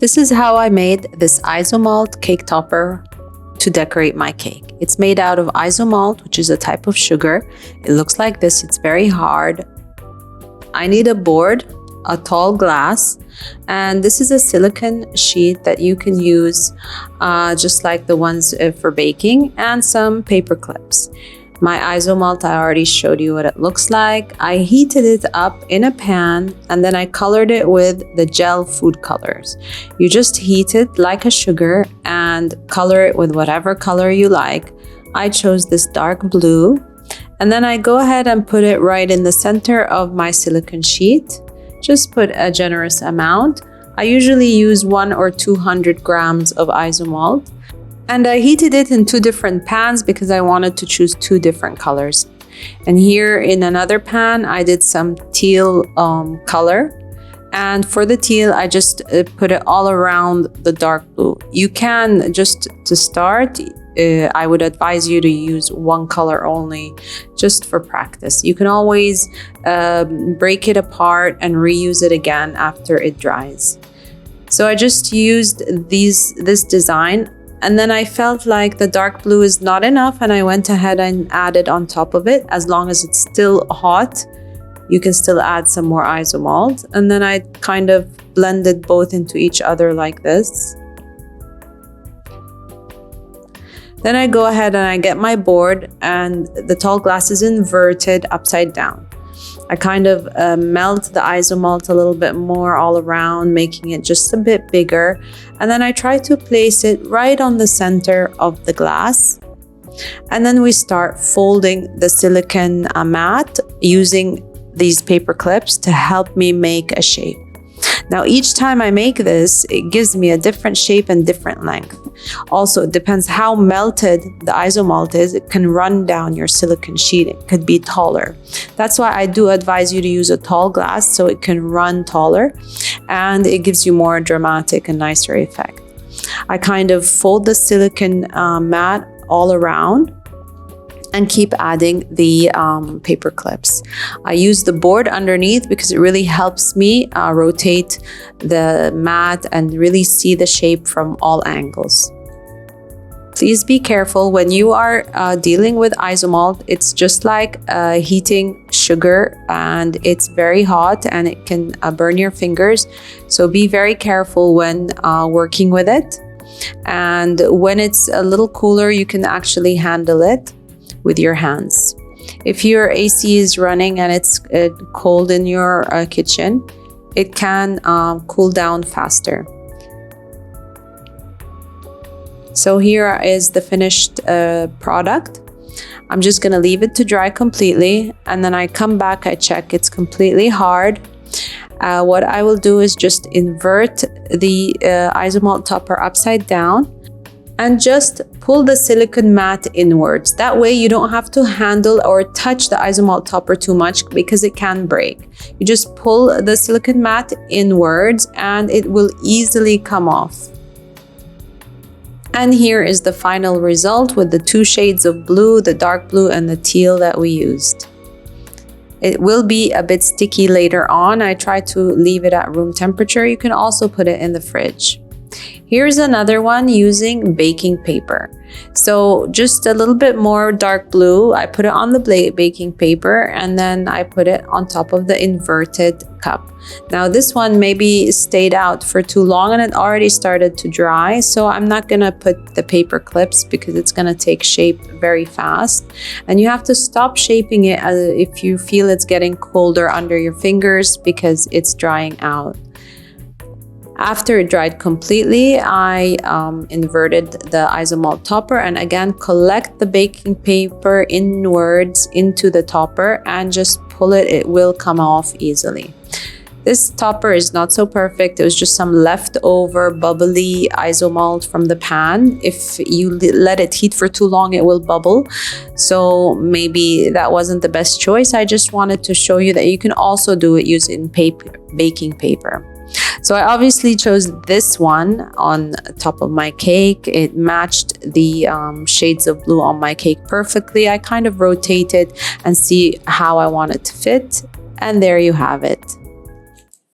This is how I made this Isomalt cake topper to decorate my cake. It's made out of isomalt, which is a type of sugar. It looks like this. It's very hard. I need a board, a tall glass, and this is a silicone sheet that you can use just like the ones for baking, and some paper clips. My isomalt, I already showed you what it looks like. I heated it up in a pan and then I colored it with the gel food colors. You just heat it like a sugar and color it with whatever color you like. I chose this dark blue, and then I go ahead and put it right in the center of my silicone sheet. Just put a generous amount. I usually use 100 or 200 grams of isomalt. And I heated it in 2 different pans because I wanted to choose 2 different colors. And here in another pan, I did some teal color. And for the teal, I just put it all around the dark blue. You can just to start, I would advise you to use 1 color only, just for practice. You can always break it apart and reuse it again after it dries. So I just used this design. And then I felt like the dark blue is not enough, and I went ahead and added on top of it. As long as it's still hot, you can still add some more isomalt. And then I kind of blended both into each other like this. Then I go ahead and I get my board, and the tall glass is inverted upside down. I kind of melt the isomalt a little bit more all around, making it just a bit bigger. And then I try to place it right on the center of the glass. And then we start folding the silicone mat using these paper clips to help me make a shape. Now, each time I make this, it gives me a different shape and different length. Also, it depends how melted the isomalt is. It can run down your silicone sheet. It could be taller. That's why I do advise you to use a tall glass so it can run taller and it gives you more dramatic and nicer effect. I kind of fold the silicone mat all around and keep adding the paper clips. I use the board underneath because it really helps me rotate the mat and really see the shape from all angles. Please be careful when you are dealing with isomalt. It's just like heating sugar, and it's very hot and it can burn your fingers. So be very careful when working with it. And when it's a little cooler, you can actually handle it with your hands. If your AC is running and it's cold in your kitchen, it can cool down faster. So here is the finished product. I'm just gonna leave it to dry completely, and then I come back, I check it's completely hard. What I will do is just invert the isomalt topper upside down and just pull the silicone mat inwards. That way you don't have to handle or touch the isomalt topper too much because it can break. You just pull the silicone mat inwards and it will easily come off. And here is the final result with the 2 shades of blue, the dark blue and the teal that we used. It will be a bit sticky later on. I try to leave it at room temperature. You can also put it in the fridge. Here's another one using baking paper. So just a little bit more dark blue. I put it on the baking paper and then I put it on top of the inverted cup. Now this one maybe stayed out for too long and it already started to dry. So I'm not gonna put the paper clips because it's gonna take shape very fast. And you have to stop shaping it if you feel it's getting colder under your fingers because it's drying out. After it dried completely, I inverted the isomalt topper and again collect the baking paper inwards into the topper and just pull it. It will come off easily. This topper is not so perfect. It was just some leftover bubbly isomalt from the pan. If you let it heat for too long, it will bubble. So maybe that wasn't the best choice. I just wanted to show you that you can also do it using baking paper. So I obviously chose this one on top of my cake. It matched the shades of blue on my cake perfectly. I kind of rotated and see how I want it to fit. And there you have it.